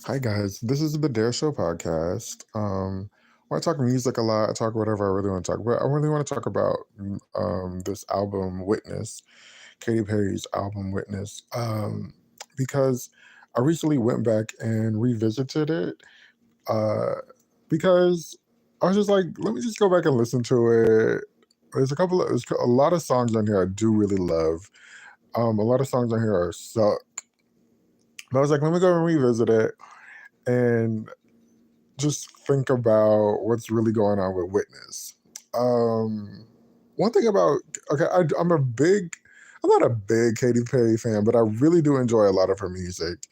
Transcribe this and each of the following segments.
Hi guys, this is the Dare Show podcast. I talk music a lot. I talk whatever I really want to talk about. I really want to talk about this album, Witness, Katy Perry's album, Witness, because I recently went back and revisited it uh, because I was just like, let me just go back and listen to it. There's a lot of songs on here I do really love. A lot of songs on here are suck. But I was like, let me go and revisit it and just think about what's really going on with Witness. Um, One thing about I'm not a big Katy Perry fan, but I really do enjoy a lot of her music.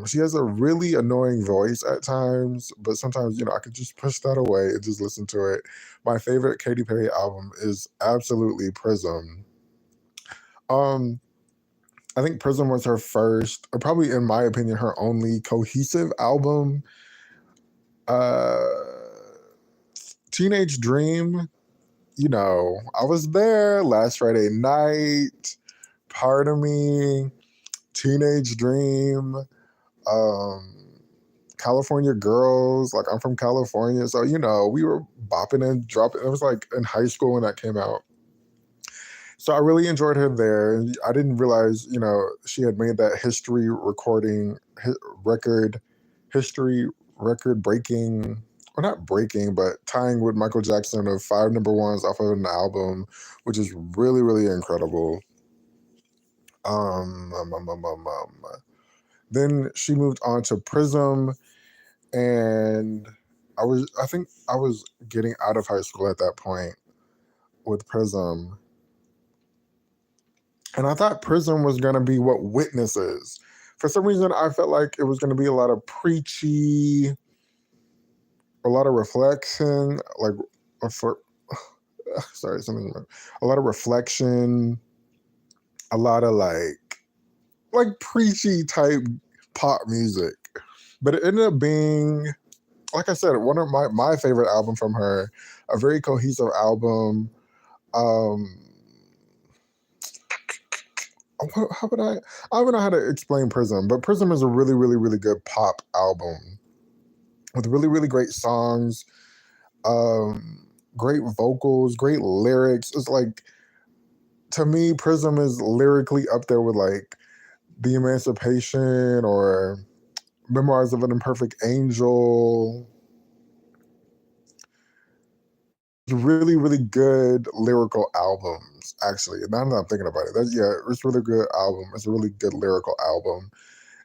She has a really annoying voice at times, but sometimes I could just push that away and just listen to it. My favorite Katy Perry album is absolutely Prism. Um, I think Prism was her first, or probably in my opinion, her only cohesive album. Uh, Teenage Dream, I was there last Friday night. Part of me, Teenage Dream, um, California Girls. Like, I'm from California, so we were bopping and dropping. It was like in high school when that came out. So I really enjoyed her there. And I didn't realize, she had made that record, history record breaking, or not breaking, but tying with Michael Jackson of 5 number 1s off of an album, which is really, really incredible. Um, um, um, um, um, um. Then she moved on to Prism, and I think I was getting out of high school at that point with Prism. And I thought Prism was going to be what Witness is. For some reason, I felt like it was going to be a lot of preachy, a lot of reflection, like, for, sorry, something, a lot of reflection, a lot of like preachy type pop music. But it ended up being, like I said, one of my favorite album from her, a very cohesive album. Um, how would I don't know how to explain Prism, but Prism is a really, really, really good pop album with really, really great songs, great vocals, great lyrics. It's like, to me, Prism is lyrically up there with like The Emancipation or Memoirs of an Imperfect Angel. Really, really good lyrical albums, actually. Now that I'm thinking about it, it's a really good album. It's a really good lyrical album.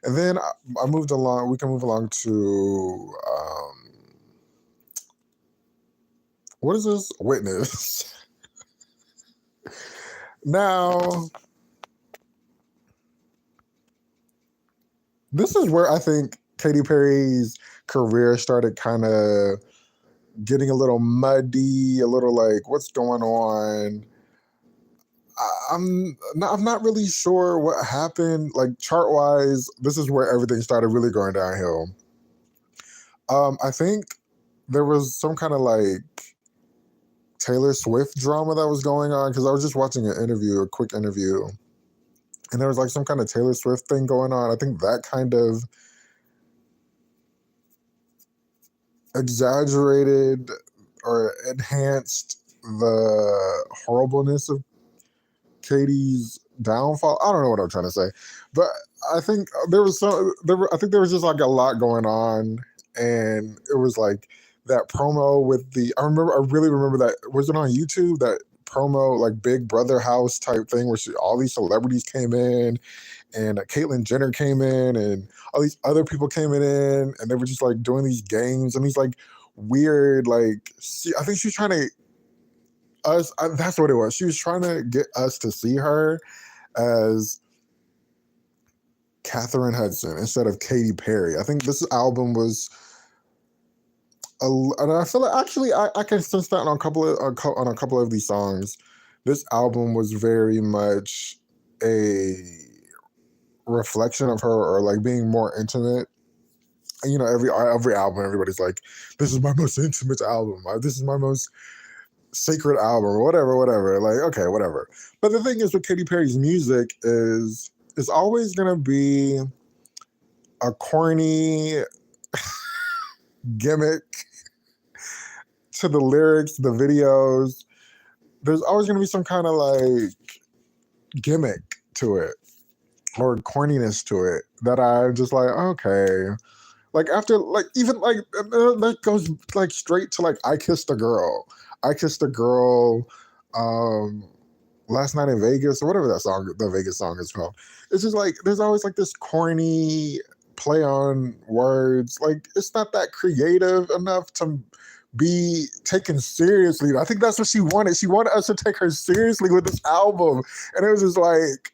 And then I moved along. We can move along to what is this? Witness. Now, this is where I think Katy Perry's career started kind of getting a little muddy, a little like, what's going on? I'm not really sure what happened. Like, chart wise, this is where everything started really going downhill. I think there was some kind of like Taylor Swift drama that was going on, because I was just watching a quick interview, and there was like some kind of Taylor Swift thing going on. I think that kind of exaggerated or enhanced the horribleness of Katie's downfall. I don't know what I'm trying to say, but I think I think there was just like a lot going on, and it was like that promo with I really remember that. Was it on YouTube, that promo, like Big Brother house type thing, where all these celebrities came in, and Caitlyn Jenner came in, and all these other people came in, and they were just like doing these games and these like weird, like, I think she's trying to that's what it was. She was trying to get us to see her as Catherine Hudson instead of Katy Perry. I think this album was, and I feel like, actually I can sense that on a couple of these songs. This album was very much a reflection of her, or like being more intimate. Every album, everybody's like, "This is my most intimate album. This is my most sacred album," or whatever. Like, okay, whatever. But the thing is with Katy Perry's music is always gonna be a corny gimmick to the lyrics, the videos. There's always going to be some kind of like gimmick to it or corniness to it that I'm just like, okay. Like after, like even like that goes like straight to like I Kissed a Girl. I Kissed a Girl. Um, Last Night in Vegas or whatever that song, the Vegas song is called. It's just like there's always like this corny play on words. Like it's not that creative enough to be taken seriously. I think that's what she wanted. She wanted us to take her seriously with this album, and it was just like.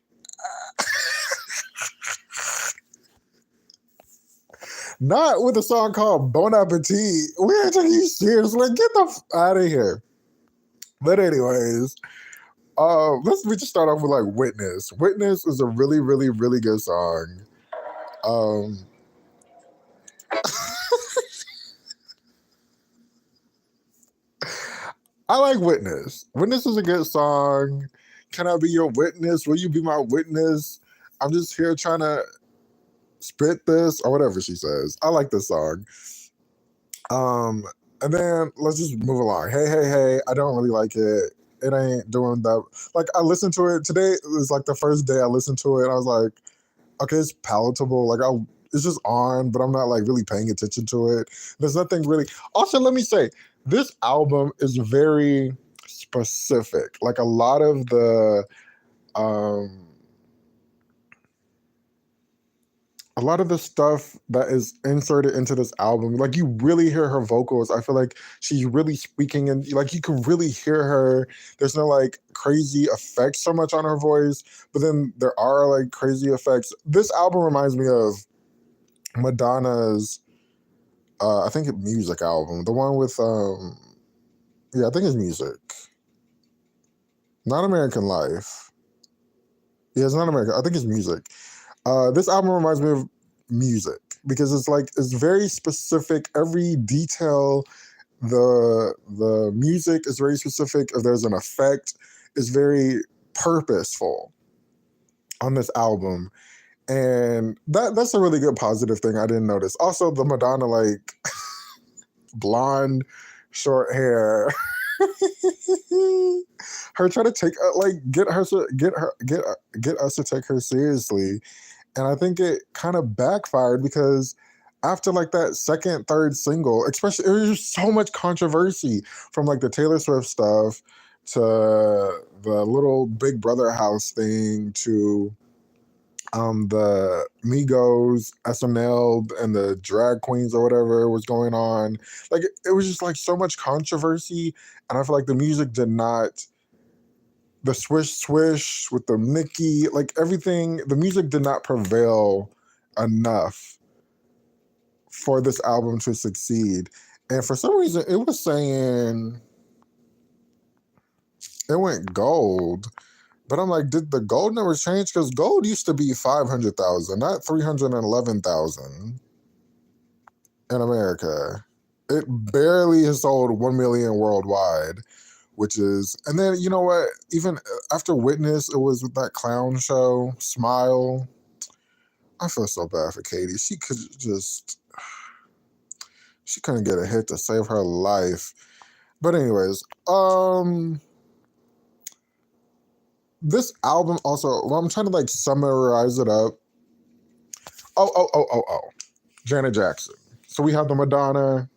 Not with a song called Bon Appetit. We're taking you seriously. Get the out of here. But anyways, we just start off with like Witness. Witness is a really, really, really good song. I like Witness. Witness is a good song. Can I be your witness? Will you be my witness? I'm just here trying to spit this or whatever she says. I like this song. And then let's just move along. Hey, hey, hey. I don't really like it. It ain't doing that. Like I listened to it today. It was like the first day I listened to it. And I was like, okay, it's palatable. Like it's just on, but I'm not like really paying attention to it. There's nothing really. Also, let me say, this album is very specific. Like a lot of the stuff that is inserted into this album, like you really hear her vocals. I feel like she's really speaking and like you can really hear her. There's no like crazy effects so much on her voice, but then there are like crazy effects. This album reminds me of Madonna's I think Music album, the one with I think it's Music, not American Life. Yeah, it's not American. I think it's Music. This album reminds me of Music because it's very specific. Every detail, the music is very specific. If there's an effect, it's very purposeful on this album, and that's a really good positive thing I didn't notice. Also, the Madonna like blonde, short hair. Her trying to take get us to take her seriously. And I think it kind of backfired because after like that second, third single, especially, there was just so much controversy from like the Taylor Swift stuff to the little Big Brother house thing to the Migos, SNL, and the drag queens or whatever was going on. Like it was just like so much controversy. And I feel like the music did not. The swish swish with the Mickey, like everything, the music did not prevail enough for this album to succeed. And for some reason, it was saying it went gold. But I'm like, did the gold numbers change? Because gold used to be 500,000, not 311,000 in America. It barely has sold 1 million worldwide. Which is, and then you know what? Even after Witness, it was with that clown show, Smile. I feel so bad for Katy. She couldn't get a hit to save her life. But anyways, this album also. Well, I'm trying to like summarize it up. Oh. Janet Jackson. So we have the Madonna,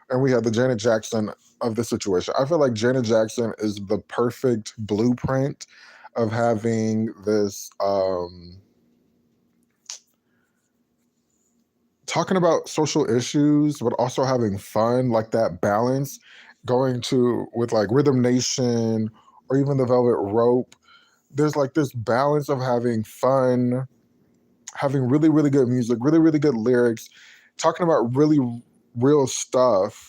and we have the Janet Jackson of the situation. I feel like Janet Jackson is the perfect blueprint of having this talking about social issues, but also having fun, like that balance going to with like Rhythm Nation or even the Velvet Rope. There's like this balance of having fun, having really, really good music, really, really good lyrics, talking about really real stuff.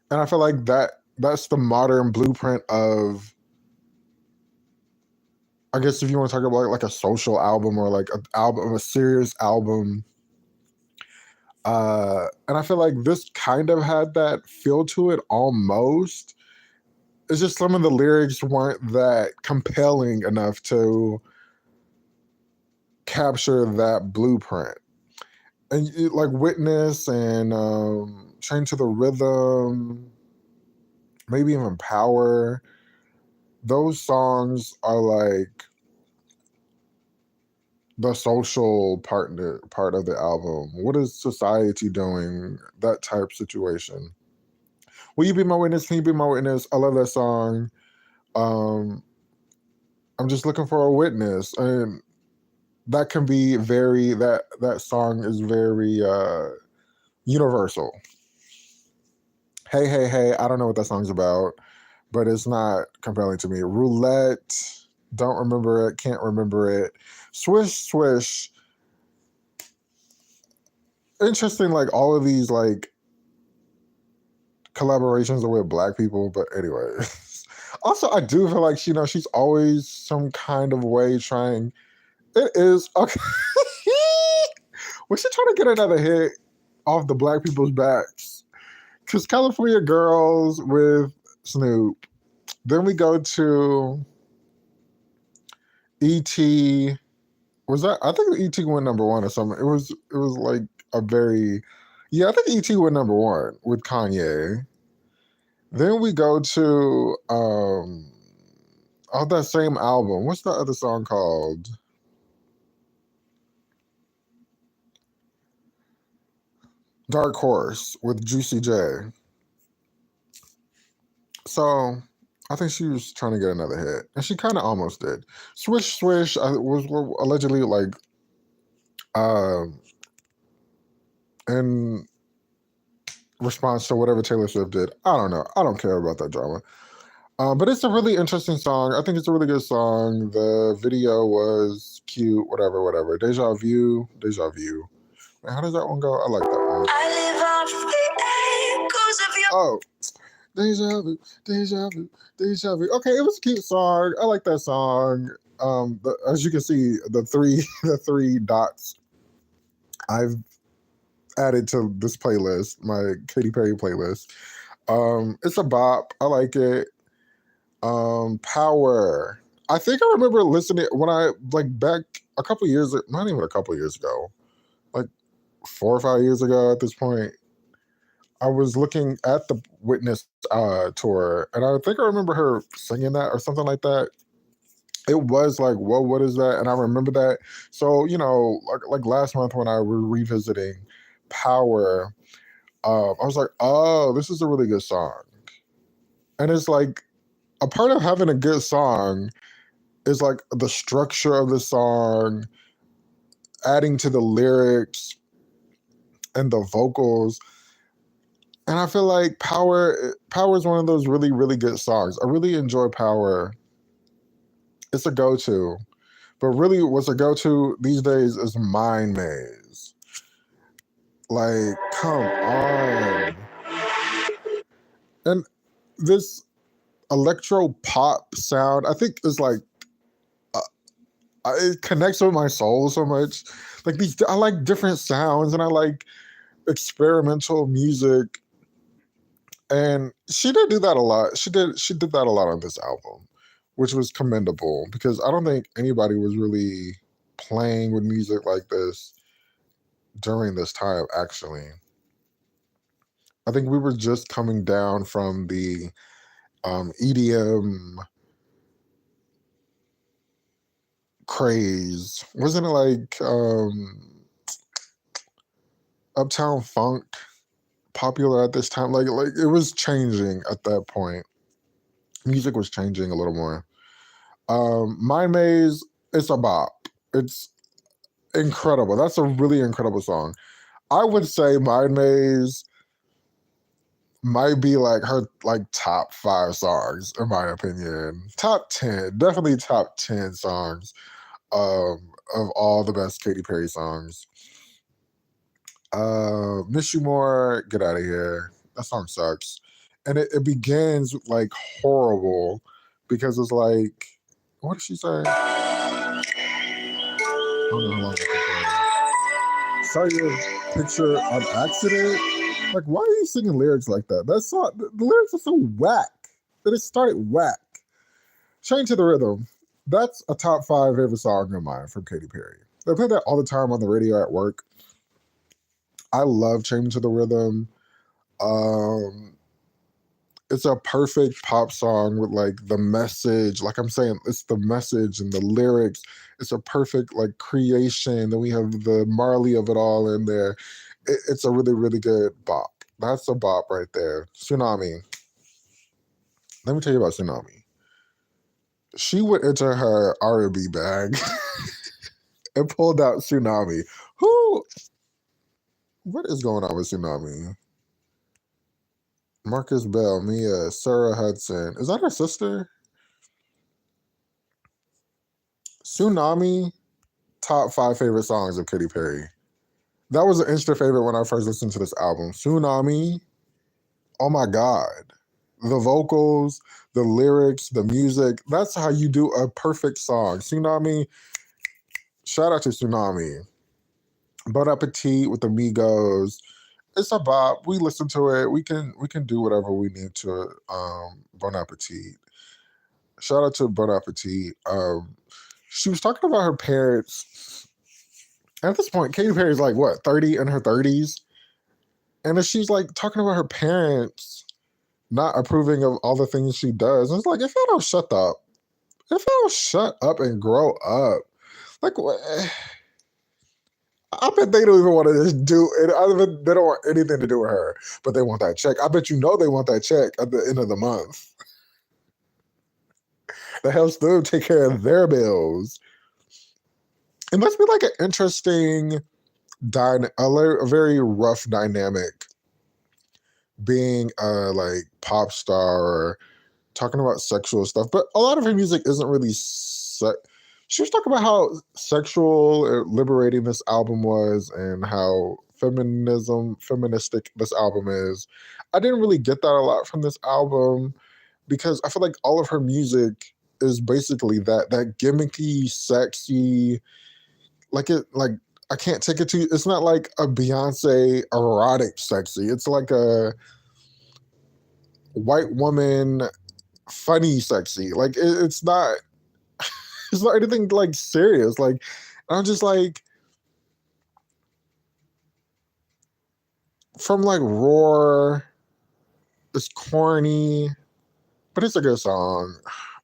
And I feel like that's the modern blueprint of, I guess if you want to talk about like a social album or like a serious album. And I feel like this kind of had that feel to it almost. It's just some of the lyrics weren't that compelling enough to capture that blueprint. And like Witness and Chain to the Rhythm, maybe even Power. Those songs are like the social part of the album. What is society doing? That type situation. Will you be my witness? Can you be my witness? I love that song. Um, I'm just looking for a witness, and that can be very that song is very universal. Hey, hey, hey! I don't know what that song's about, but it's not compelling to me. Roulette, don't remember it, can't remember it. Swish, swish. Interesting, like all of these like collaborations are with Black people, but anyway. Also, I do feel like she's always some kind of way trying. It is okay. We should try to get another hit off the Black people's backs. Because California Girls with Snoop. Then we go to E.T. Was that? I think E.T. went #1 or something. It was like a very, yeah. I think E.T. went #1 with Kanye. Then we go to that same album. What's the other song called? Dark Horse with Juicy J. So I think she was trying to get another hit, and she kind of almost did. Swish Swish was allegedly like in response to whatever Taylor Swift did. I don't know. I don't care about that drama. But it's a really interesting song. I think it's a really good song. The video was cute. Whatever, whatever. Deja Vu. Deja Vu. Wait, how does that one go? I like that one. I live off the echoes of your. Oh. Deja vu, deja vu, deja vu. Okay, it was a cute song. I like that song. As you can see, the three dots I've added to this playlist, my Katy Perry playlist. It's a bop. I like it. Power. I think I remember listening when I like back a couple years, not even a couple years ago, like 4 or 5 years ago at this point. I was looking at the Witness tour, and I think I remember her singing that or something like that. It was like, whoa, what is that? And I remember that. So, like last month when I was revisiting Power, I was like, oh, this is a really good song. And it's like a part of having a good song is like the structure of the song, adding to the lyrics and the vocals. And I feel like Power is one of those really, really good songs. I really enjoy Power. It's a go-to. But really what's a go-to these days is Mind Maze. Like, come on. And this electro pop sound, I think is like, it connects with my soul so much. Like I like different sounds and I like experimental music. And she did do that a lot. She did that a lot on this album, which was commendable because I don't think anybody was really playing with music like this during this time, actually. I think we were just coming down from the EDM craze. Wasn't it like Uptown Funk popular at this time? Like it was changing at that point. Music was changing a little more. Mind Maze, it's a bop. It's incredible. That's a really incredible song. I would say Mind Maze might be like her like top 5 songs in my opinion. Top 10, definitely top 10 songs of all the best Katy Perry songs. Miss You More, get out of here. That song sucks. And it begins like horrible because it's like, what did she say? I don't know how long it saw your picture on accident. Like, why are you singing lyrics like that? That song, the lyrics are so whack. That it started whack. Chain to the Rhythm. That's a top 5 favorite song of mine from Katy Perry. They play that all the time on the radio at work. I love Chained to the Rhythm. Um, it's a perfect pop song with like the message. Like I'm saying, it's the message and the lyrics. It's a perfect like creation. Then we have the Marley of it all in there. It's a really, really good bop. That's a bop right there. Tsunami. Let me tell you about Tsunami. She went into her R&B bag and pulled out Tsunami. Who? What is going on with Tsunami? Marcus Bell, Mia, Sarah Hudson. Is that her sister? Tsunami, top 5 favorite songs of Katy Perry. That was an instant favorite when I first listened to this album. Tsunami, oh my God. The vocals, the lyrics, the music. That's how you do a perfect song. Tsunami, shout out to Tsunami. Bon Appetit with Amigos. It's a bop. We listen to it. We can do whatever we need to. Bon Appetit. Shout out to Bon Appetit. She was talking about her parents. At this point, Katy Perry's like what, 30 in her 30s? And then she's like talking about her parents not approving of all the things she does. And it's like, if I don't shut up, if I don't shut up and grow up, like what? I bet they don't even want to just do it. They don't want anything to do with her, but they want that check. I bet you know they want that check at the end of the month. That helps them take care of their bills. It must be like an interesting, a very rough dynamic being a like pop star or talking about sexual stuff. But a lot of her music isn't really she was talking about how sexual or liberating this album was and how feministic this album is. I didn't really get that a lot from this album because I feel like all of her music is basically that gimmicky, sexy, like I can't take it to you. It's not like a Beyonce erotic sexy. It's like a white woman funny sexy. Like it's not it's not anything like serious. Like I'm just like from like Roar, it's corny, but it's a good song.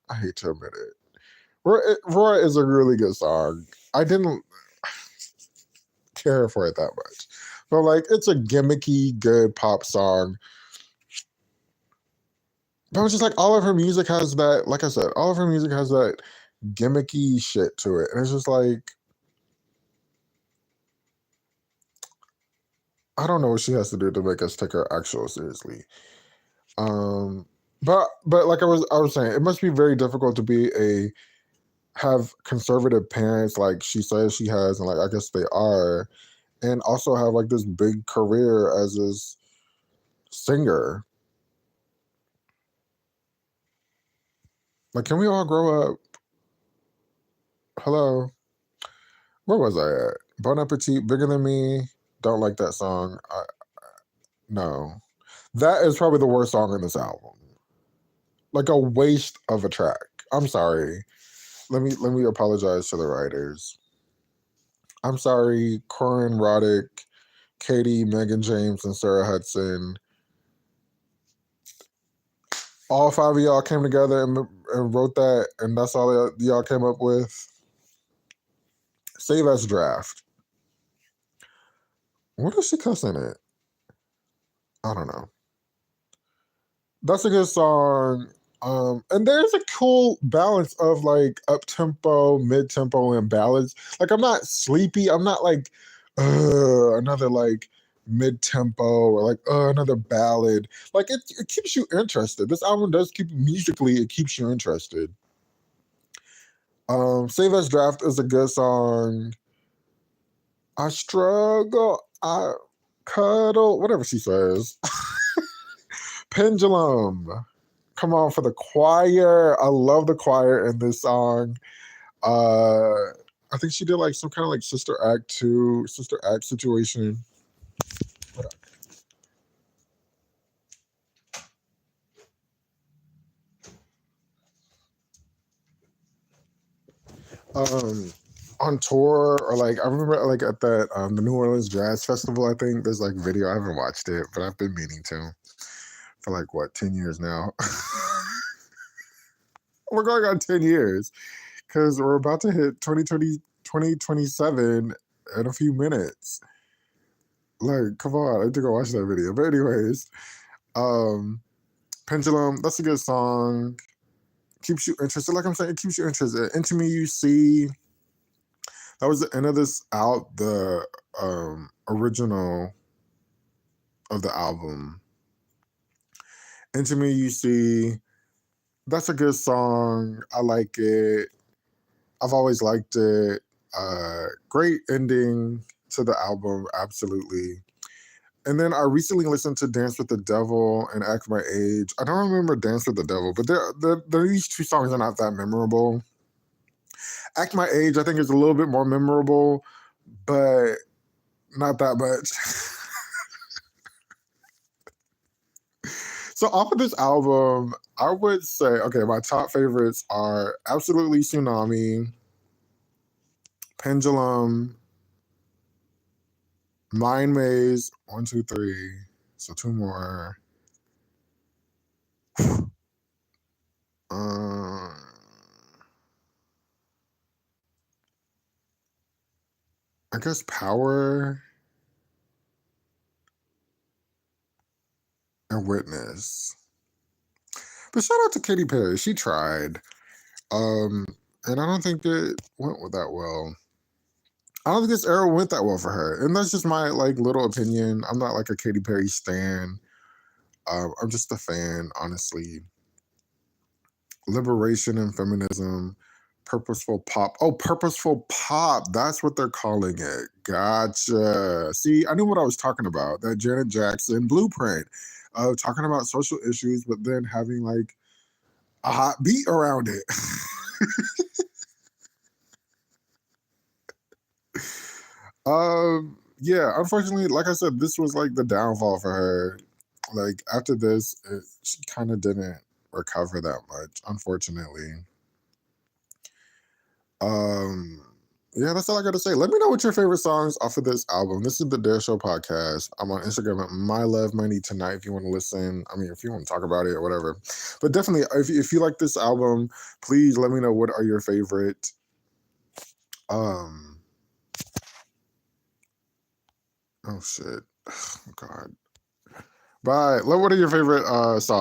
I hate to admit it. Roar is a really good song. I didn't care for it that much. But like it's a gimmicky, good pop song. But it's just like all of her music has that, like I said, all of her music has that gimmicky shit to it. And it's just like I don't know what she has to do to make us take her actual seriously. Um but like I was saying, it must be very difficult to be have conservative parents like she says she has, and like I guess they are, and also have like this big career as this singer. Like, can we all grow up? Hello, where was I at? Bon Appetit, Bigger Than Me. Don't like that song. No, that is probably the worst song in this album. Like a waste of a track. I'm sorry. Let me apologize to the writers. I'm sorry, Corin Roddick, Katie, Megan James, and Sarah Hudson. All 5 of y'all came together and wrote that, and that's all y'all came up with. Save as draft. What is she cussing at? I don't know. That's a good song. And there's a cool balance of like up tempo, mid tempo, and ballads. Like I'm not sleepy. I'm not like another like mid tempo or like another ballad. Like it keeps you interested. This album does keep musically. It keeps you interested. Save Us Draft is a good song. I struggle. I cuddle. Whatever she says. Pendulum. Come on for the choir. I love the choir in this song. Uh I think she did like some kind of like Sister Act situation. Um on tour, or like I remember like at that the New Orleans Jazz Festival. I think there's like video. I haven't watched it, but I've been meaning to for like what 10 years now. We're going on 10 years because we're about to hit 2027 in a few minutes. Like, come on, I need to go watch that video. But anyways, um, Pendulum, that's a good song. Keeps you interested. Like I'm saying, it keeps you interested. Into Me You See. That was the end of this out, the original of the album. Into Me You See. That's a good song. I like it. I've always liked it. Great ending to the album, absolutely. And then I recently listened to Dance with the Devil and Act My Age. I don't remember Dance with the Devil, but these two songs are not that memorable. Act My Age, I think, is a little bit more memorable, but not that much. So off of this album, I would say, okay, my top favorites are absolutely Tsunami, Pendulum, Mind Maze, 1, 2, 3. So 2 more. I guess Power and Witness. But shout out to Katy Perry. She tried. Um, and I don't think it went that well. I don't think this era went that well for her. And that's just my like little opinion. I'm not like a Katy Perry stan. I'm just a fan, honestly. Liberation and feminism, purposeful pop. Oh, purposeful pop. That's what they're calling it. Gotcha. See, I knew what I was talking about. That Janet Jackson blueprint of talking about social issues, but then having like a hot beat around it. Yeah, unfortunately, like I said, this was like the downfall for her. Like after this, she kind of didn't recover that much, unfortunately. Um, yeah, that's all I got to say. Let me know what your favorite songs off of this album. This is the Dare Show podcast. I'm on Instagram at mylovemyneedtonight if you want to listen. I mean, if you want to talk about it or whatever. But definitely, if you like this album, please let me know what are your favorite. Oh shit. Oh, God. Bye. What are your favorite songs?